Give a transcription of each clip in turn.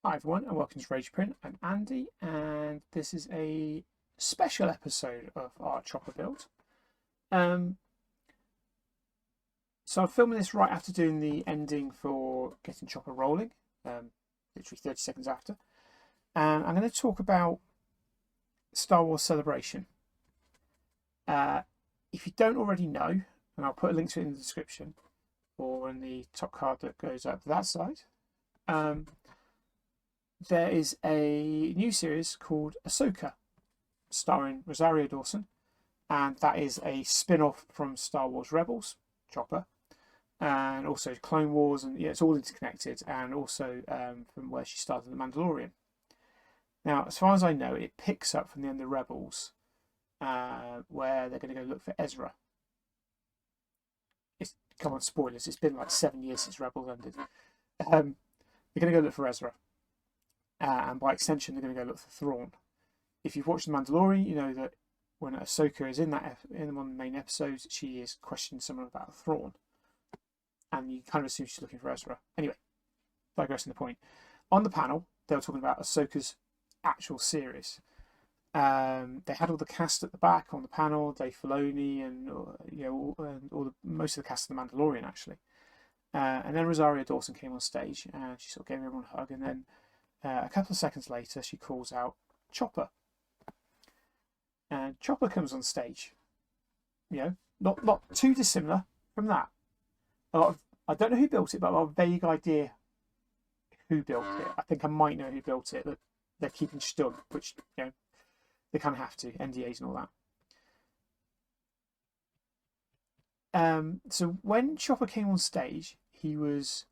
Hi everyone and welcome to Rageprint. I'm Andy and this is a special episode of our chopper build. So I'm filming this right after doing the ending for getting chopper rolling, literally 30 seconds after. And I'm going to talk about Star Wars Celebration. If you don't already know, and I'll put a link to it in the description or in the top card that goes up to that side, there is a new series called Ahsoka, starring Rosario Dawson, and that is a spin-off from Star Wars Rebels, Chopper, and also Clone Wars, and yeah, it's all interconnected, and also from where she started in The Mandalorian. Now, as far as I know, it picks up from the end of Rebels, where they're going to go look for Ezra. Come on, spoilers, it's been like 7 years since Rebels ended. They're going to go look for Ezra. And by extension, they're going to go look for Thrawn. If you've watched The Mandalorian, you know that when Ahsoka is in one of the main episodes, she is questioning someone about Thrawn. And you kind of assume she's looking for Ezra. Anyway, digressing the point. On the panel, they were talking about Ahsoka's actual series. They had all the cast at the back on the panel, Dave Filoni and most of the cast of The Mandalorian, actually. And then Rosario Dawson came on stage and she sort of gave everyone a hug, and then a couple of seconds later, she calls out Chopper. And Chopper comes on stage. You know, not too dissimilar from that. I don't know who built it, but I've got a vague idea who built it. I think I might know who built it. They're keeping stug, which, you know, they kind of have to, NDAs and all that. So when Chopper came on stage, he was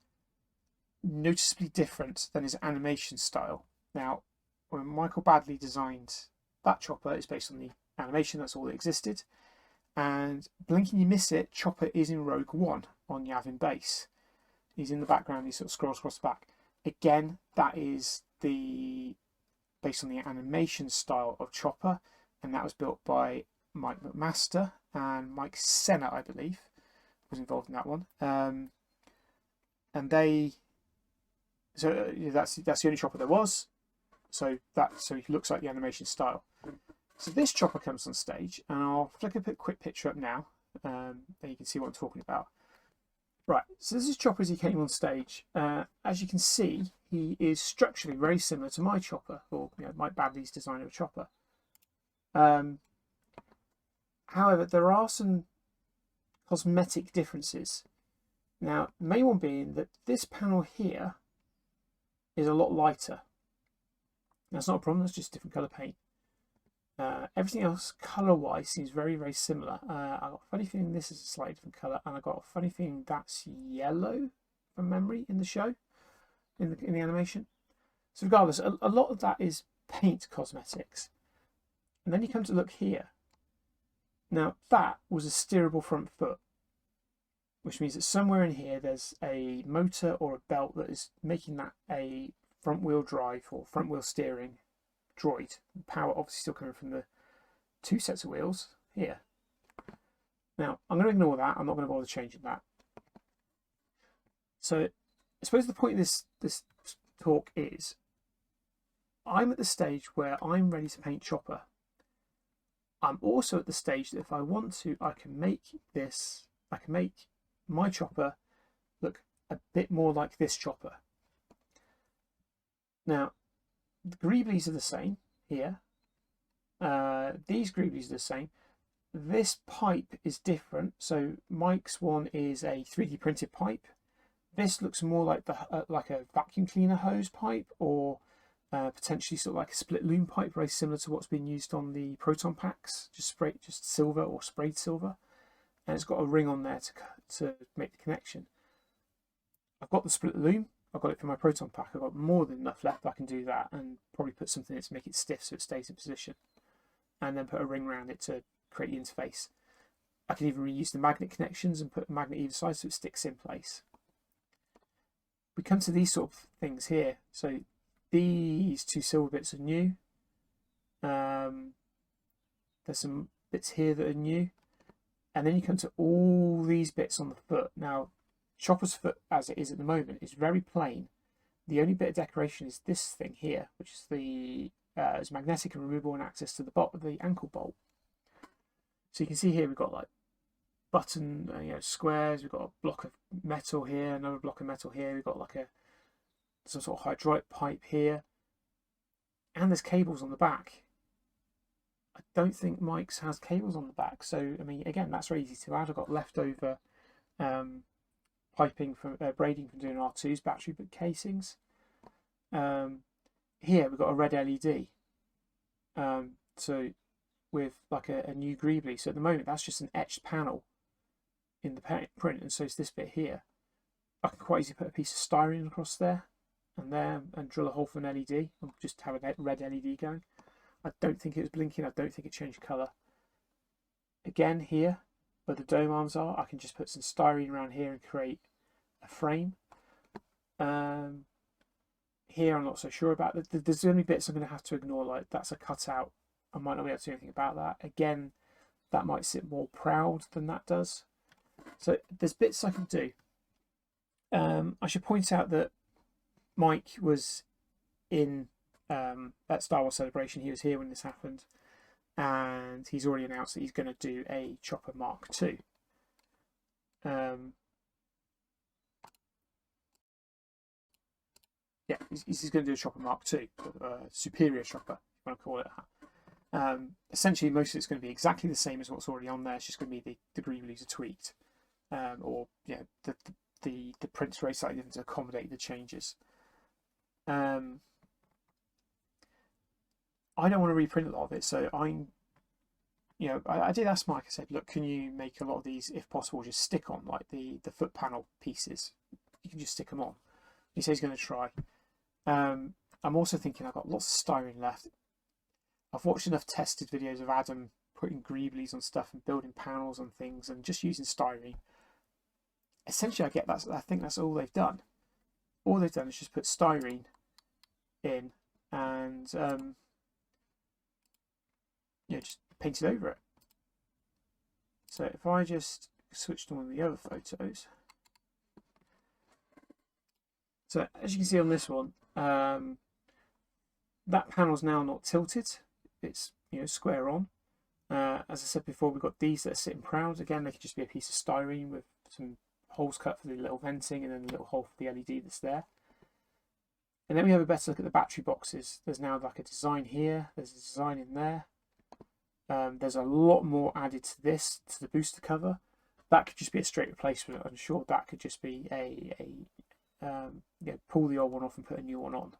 noticeably different than his animation style. Now, when Michael Badley designed that Chopper, it's based on the animation, that's all that existed. And blink and you miss it, Chopper is in Rogue One on Yavin Base. He's in the background, he sort of scrolls across the back. Again, that is based on the animation style of Chopper, and that was built by Mike McMaster and Mike Senna, I believe, was involved in that one. And that's the only Chopper there was. So he looks like the animation style. So this Chopper comes on stage, and I'll flick a quick picture up now, then you can see what I'm talking about. Right, so this is Chopper as he came on stage. As you can see, he is structurally very similar to my Chopper, or Mike Badley's design of a Chopper. However, there are some cosmetic differences. Now, the main one being that this panel here is a lot lighter. That's not a problem, that's just different colour paint. Everything else, colour-wise, seems very, very similar. I got a funny feeling this is a slightly different colour, and I got a funny feeling that's yellow from memory in the show, in the animation. So regardless, a lot of that is paint cosmetics. And then you come to look here. Now, that was a steerable front foot, which means that somewhere in here there's a motor or a belt that is making that a front wheel drive or front wheel steering droid. Power obviously still coming from the two sets of wheels here. Now, I'm going to ignore that. I'm not going to bother changing that. So I suppose the point of this talk is I'm at the stage where I'm ready to paint Chopper. I'm also at the stage that if I want to, I can make my Chopper look a bit more like this Chopper. Now, the greeblies are the same here. These greeblies are the same. This pipe is different. So Mike's one is a 3D printed pipe. This looks more like like a vacuum cleaner hose pipe, or potentially sort of like a split loom pipe, very similar to what's been used on the proton packs, just silver or sprayed silver. And it's got a ring on there to make the connection. I've got the split loom. I've got it for my proton pack. I've got more than enough left. I can do that and probably put something in it to make it stiff so it stays in position, and then put a ring around it to create the interface. I can even reuse the magnet connections and put a magnet either side so it sticks in place. We come to these sort of things here. So these two silver bits are new. There's some bits here that are new. And then you come to all these bits on the foot. Now, Chopper's foot, as it is at the moment, is very plain. the only bit of decoration is this thing here, which is the is magnetic and removable and access to the bottom of the ankle bolt. So you can see here we've got like button, squares. We've got a block of metal here, another block of metal here. We've got like some sort of hydraulic pipe here, and there's cables on the back. I don't think Mike's has cables on the back, so I mean, again, that's very easy to add. I've got leftover piping from braiding from doing R2's battery casings. Here we've got a red LED, so with like a new greeble. So at the moment that's just an etched panel in the print, and so it's this bit here. I can quite easily put a piece of styrene across there and there and drill a hole for an LED and just have a red LED going. I don't think it was blinking. I don't think it changed colour. Again, here where the dome arms are, I can just put some styrene around here and create a frame. Here I'm not so sure about. There's only bits I'm going to have to ignore, like that's a cutout. I might not be able to do anything about that. Again, that might sit more proud than that does. So there's bits I can do. I should point out that Mike was in at Star Wars Celebration. He was here when this happened, and he's already announced that he's going to do a Chopper Mark II. Yeah, he's going to do a Chopper Mark II, superior chopper, if you want to call it that. Essentially, most of it's going to be exactly the same as what's already on there. It's just going to be the greebles are tweaked, or the print's very slightly different to accommodate the changes. I don't want to reprint a lot of it, so I did ask Mike. I said, look, can you make a lot of these, if possible, just stick on like the foot panel pieces? You can just stick them on. He says he's going to try. I'm also thinking I've got lots of styrene left. I've watched enough tested videos of Adam putting greebles on stuff and building panels on things and just using styrene. Essentially, I think that's all they've done. All they've done is just put styrene in and just painted over it. So if I just switch to one of the other photos. So as you can see on this one, that panel's now not tilted. It's square on. As I said before, we've got these that are sitting proud. Again, they could just be a piece of styrene with some holes cut for the little venting and then a little hole for the LED that's there. And then we have a better look at the battery boxes. There's now like a design here. There's a design in there. There's a lot more added to this, to the booster cover. That could just be a straight replacement. I'm sure that could just be pull the old one off and put a new one on.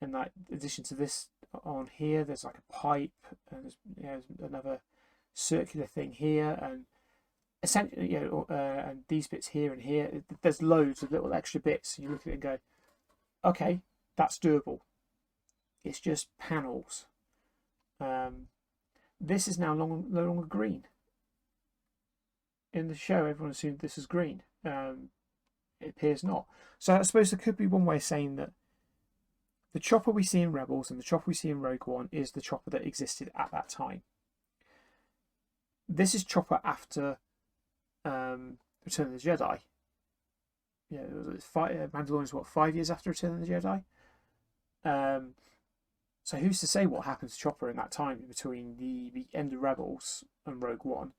And like, in addition to this on here, there's like a pipe, and there's another circular thing here, and essentially, and these bits here and here. There's loads of little extra bits. You look at it and go, okay, that's doable. It's just panels. This is now no longer green. In the show, everyone assumed this is green. It appears not. So I suppose there could be one way of saying that the chopper we see in Rebels and the chopper we see in Rogue One is the chopper that existed at that time. This is chopper after Return of the Jedi. Yeah, Mandalorian's what, 5 years after Return of the Jedi? So who's to say what happened to Chopper in that time between the end of Rebels and Rogue One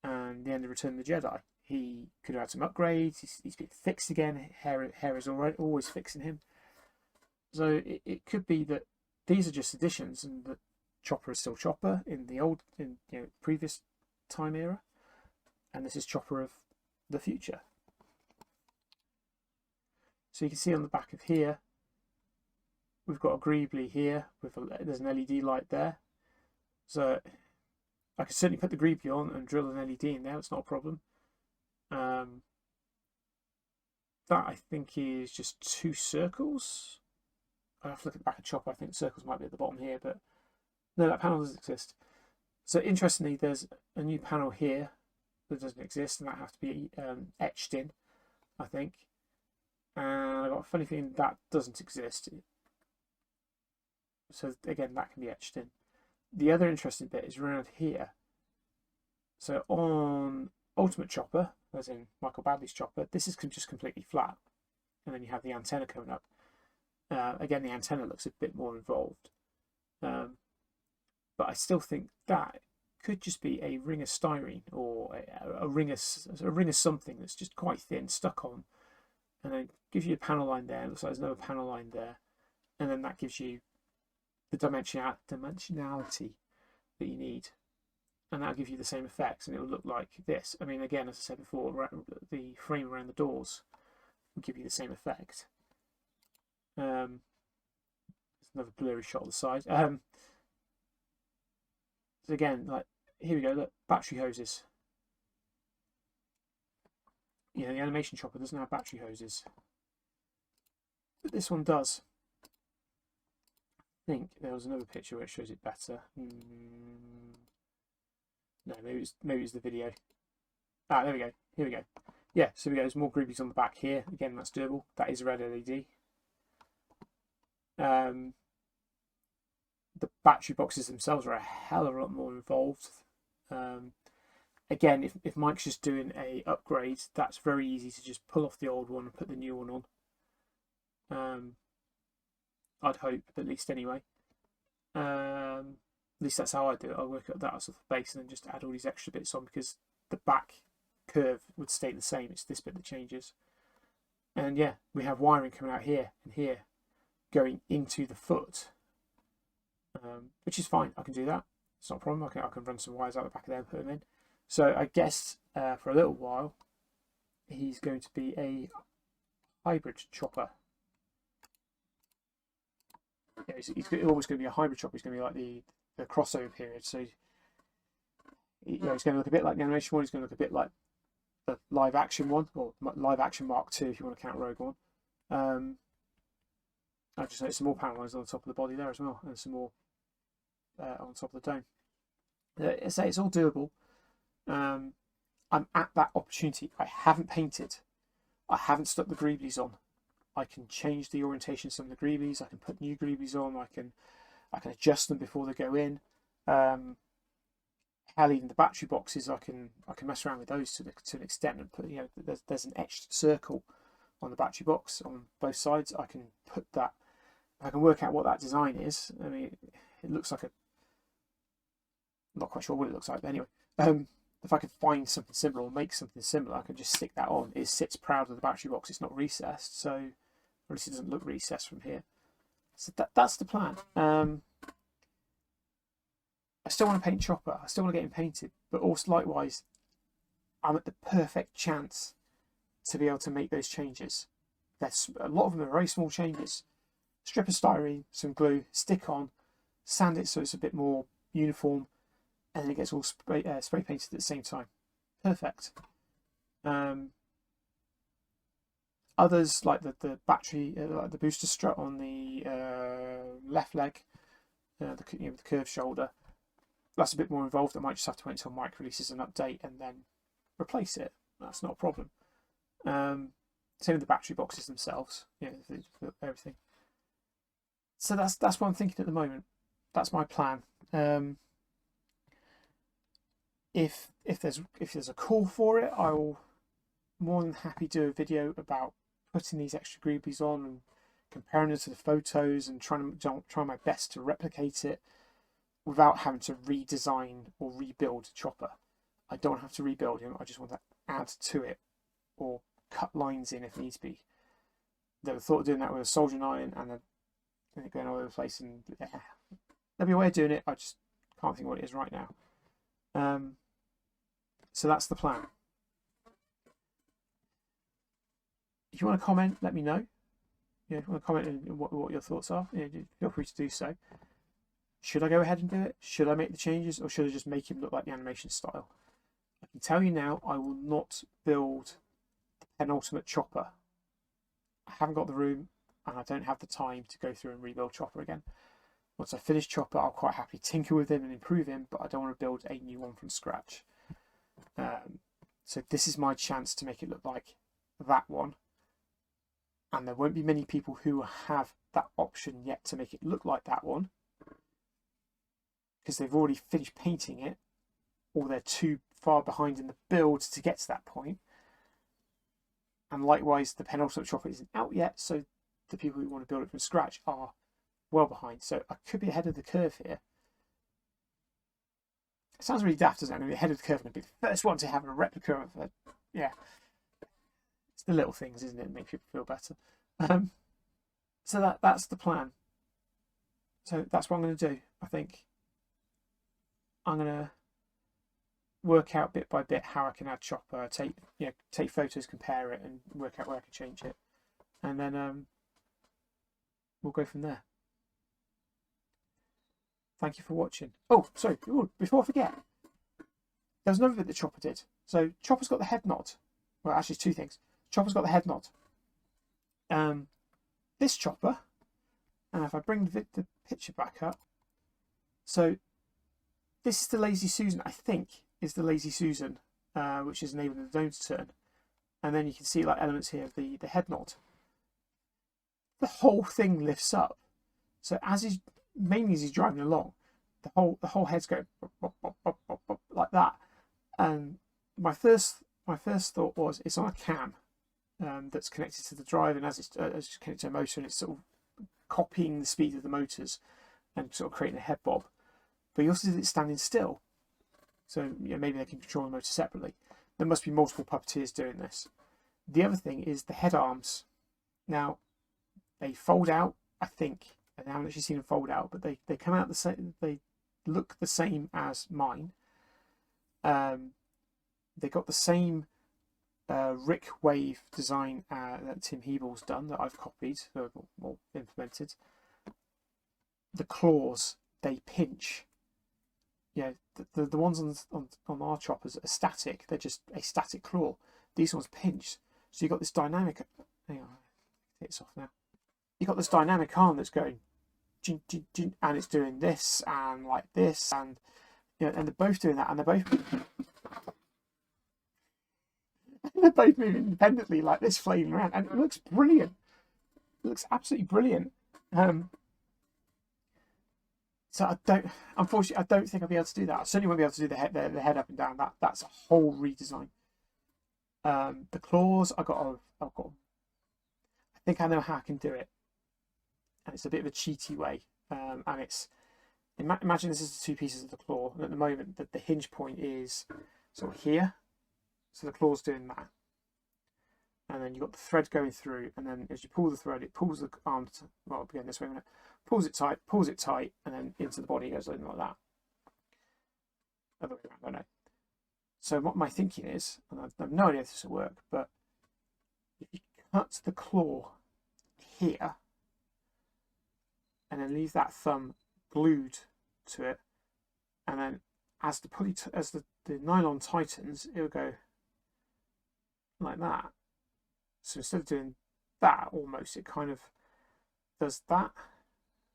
and the end of Return of the Jedi? He could have had some upgrades. He's been fixed again. Hair is always fixing him. So it could be that these are just additions, and that Chopper is still Chopper in the previous time era, and this is Chopper of the future. So you can see on the back of here, we've got a greeble here there's an LED light there. So I could certainly put the greeble on and drill an LED in there. It's not a problem. That I think is just 2 circles. I have to look at the back of Chopper. I think circles might be at the bottom here, but no, that panel doesn't exist. So interestingly, there's a new panel here that doesn't exist, and that has to be etched in, I think. And I've got a funny feeling that doesn't exist. So again, that can be etched in. The other interesting bit is around here. So on Ultimate Chopper, as in Michael Badley's chopper. This is just completely flat, and then you have the antenna coming up. Again, the antenna looks a bit more involved, but I still think that could just be a ring of styrene or a ring of something that's just quite thin, stuck on, and then gives you a panel line there. It looks like there's another panel line there, and then that gives you the dimensionality that you need, and that'll give you the same effects, and it will look like this. I mean, again, as I said before, the frame around the doors will give you the same effect. There's another blurry shot of the side. So again, like, here we go, look, battery hoses. You know, the animation chopper doesn't have battery hoses, but this one does. I think there was another picture where it shows it better. No, maybe it's the video. Ah, there we go. Here we go. Yeah, so we go. There's more greeblies on the back here. Again, that's doable. That is a red LED. The battery boxes themselves are a hell of a lot more involved. Again, if Mike's just doing a upgrade, that's very easy to just pull off the old one and put the new one on. I'd hope, at least anyway. At least that's how I do it. I work at that as a base and then just add all these extra bits on, because the back curve would stay the same. It's this bit that changes. And yeah, we have wiring coming out here and here, going into the foot, which is fine. I can do that. It's not a problem. I can run some wires out the back of there and put them in. So I guess for a little while, he's going to be a hybrid chopper. Yeah, he's almost going to be a hybrid chopper. He's going to be like the crossover period. So he's going to look a bit like the animation one. He's going to look a bit like the live action one, or live action Mark II if you want to count Rogue One. I just noticed some more panel lines on the top of the body there as well, and some more on top of the dome. I say it's all doable. I'm at that opportunity. I haven't painted. I haven't stuck the greeblies on. I can change the orientation of some of the greeblies. I can put new greeblies on. I can adjust them before they go in. Hell, even the battery boxes, I can mess around with those to an extent and put, you know, there's an etched circle on the battery box on both sides. I can put that. I can work out what that design is. I mean, it looks like I'm not quite sure what it looks like, but anyway. If I could find something similar or make something similar, I can just stick that on. It sits proud of the battery box. It's not recessed, so at least it doesn't look recessed from here. So that's the plan. I still want to paint Chopper. I still want to get him painted, but also likewise, I'm at the perfect chance to be able to make those changes. There's a lot of them are very small changes. Strip of styrene, some glue, stick on, sand it so it's a bit more uniform, and then it gets all spray painted at the same time. Perfect. Others, like the battery, like the booster strut on the left leg, the curved shoulder, that's a bit more involved. I might just have to wait until Mike releases an update and then replace it. That's not a problem. Same with the battery boxes themselves, you know, everything. So that's what I'm thinking at the moment. That's my plan. If there's a call for it, I will more than happy do a video about putting these extra greeblies on and comparing it to the photos and trying my best to replicate it without having to redesign or rebuild Chopper. I don't have to rebuild him. I just want to add to it or cut lines in if needs be. They were thought of doing that with a soldering iron and then going all over the place, and there'll be a way of doing it. I just can't think what it is right now. So that's the plan. If you want to comment, let me know. If you want to comment on what your thoughts are, feel free to do so. Should I go ahead and do it? Should I make the changes, or should I just make him look like the animation style? I can tell you now, I will not build the penultimate Chopper. I haven't got the room, and I don't have the time to go through and rebuild Chopper again. Once I finish Chopper, I'll quite happily tinker with him and improve him, but I don't want to build a new one from scratch. So this is my chance to make it look like that one. And there won't be many people who have that option yet to make it look like that one, because they've already finished painting it, or they're too far behind in the build to get to that point. And likewise, the penultimate chopper isn't out yet, so the people who want to build it from scratch are well behind. So I could be ahead of the curve here. It sounds really daft, doesn't it? I'm going to be ahead of the curve and be the first one to have a replica of it. Yeah. It's the little things, isn't it, that make people feel better. So that's the plan. So that's what I'm going to do. I think I'm going to work out bit by bit how I can add chopper, take photos, compare it, and work out where I can change it, and then we'll go from there. Thank you for watching. Oh, sorry, before I forget, there was another bit that Chopper did. So Chopper's got the head nod. Well, actually, it's two things. Chopper's got the head nod. This Chopper, and if I bring the picture back up, so this is the Lazy Susan, I think, is the Lazy Susan, which is enabling the dome to turn. And then you can see like elements here of the head nod. The whole thing lifts up. So mainly as he's driving along, the whole head's going bop, bop, bop, bop, bop, bop, like that. And my first thought was it's on a cam that's connected to the drive, and as it's connected to a motor, and it's sort of copying the speed of the motors and sort of creating a head bob. But he also did it standing still, so maybe they can control the motor separately. There must be multiple puppeteers doing this. The other thing is the head arms. Now they fold out, I think. I haven't actually seen them fold out, but they come out the same. They look the same as mine. They got the same Rick Wave design that Tim Hebel's done, that I've copied or implemented. The claws, they pinch. Yeah, the ones on our choppers are static. They're just a static claw. These ones pinch. So you've got this dynamic. Hang on, take this off now. You've got this dynamic arm that's going, and it's doing this and like this, and and they're both doing that, and they're both moving independently like this, flailing around, and it looks brilliant. It looks absolutely brilliant. So unfortunately, I don't think I'll be able to do that. I certainly won't be able to do the head up and down. That's a whole redesign. The claws, I think I know how I can do it, and it's a bit of a cheaty way. And it's imagine this is the two pieces of the claw, and at the moment the hinge point is sort of here, so the claw's doing that, and then you've got the thread going through, and then as you pull the thread, it pulls the arm again this way, pulls it tight, and then into the body, it goes like that. Other way around, I don't know. So what my thinking is, and I have no idea if this will work, but if you cut the claw here and then leave that thumb glued to it, and then as the nylon tightens, it will go like that. So instead of doing that, almost it kind of does that.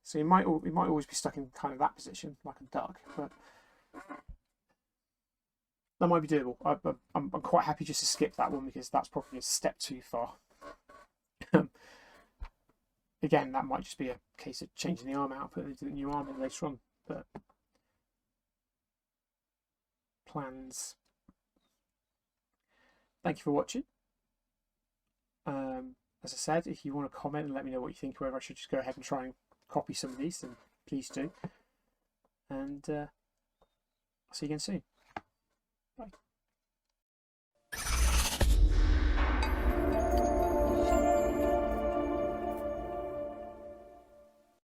So it might always be stuck in kind of that position, like a duck, but that might be doable. I'm quite happy just to skip that one, because that's probably a step too far. Again, that might just be a case of changing the arm out, putting the new arm in later on. But plans. Thank you for watching. As I said, if you want to comment and let me know what you think, whether I should just go ahead and try and copy some of these, then please do. And I'll see you again soon. Bye.